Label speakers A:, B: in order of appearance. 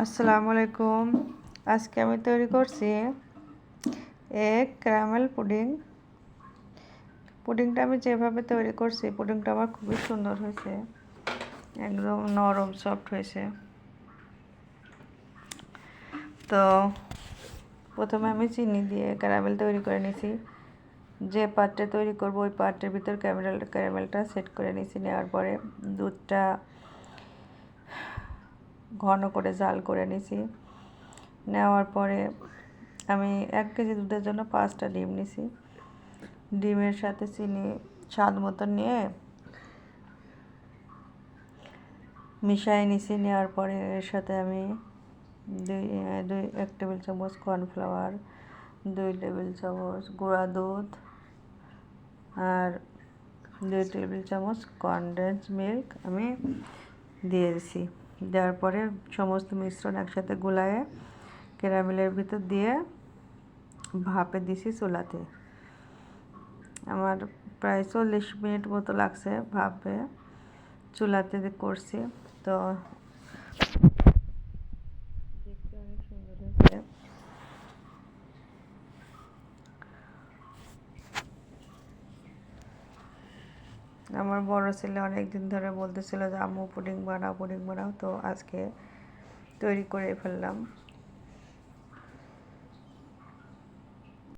A: আসসালামু আলাইকুম। আজকে আমি তৈরি করছি এগ ক্যারামেল পুডিং। পুডিংটা আমি যেভাবে তৈরি করছি, পুডিংটা আমার খুবই সুন্দর হয়েছে, একদম নরম সফট হয়েছে। তো প্রথমে আমি চিনি দিয়ে ক্যারামেল তৈরি করে নিয়েছি। যে পাত্রে তৈরি করব ওই পাত্রের ভিতর ক্যারামেলটা সেট করে নিয়েছি। নেওয়ার পরে দুধটা ঘন করে জাল করে নিয়েছি। নেওয়ার পরে আমি 1 কেজি দুধের জন্য 5টা ডিম নিয়েছি। ডিমের সাথে চিনি স্বাদ মতো নিয়ে মিশিয়ে নিয়েছি। নেওয়ার পরে এর সাথে আমি 1 টেবিল চামচ কর্নফ্লাওয়ার, 2 টেবিল চামচ গুঁড়া দুধ আর 2 টেবিল চামচ কনডেন্স মিল্ক আমি দিয়ে দিছি। দেওয়ার পরে সমস্ত মিশ্রণ একসাথে গুলায়ে ক্যারামেলের ভিতর দিয়ে ভাপে দিছি চুলাতে। আমার প্রায় 40 মিনিট মতো লাগছে ভাপে চুলাতে করছি। তো দেখতে অনেক সুন্দর হয়েছে। আমার বড় ছেলে অনেক দিন ধরে বলতেছিল যে আম্মু পুডিং বানাও, তো আজকে তৈরি করে ফেললাম।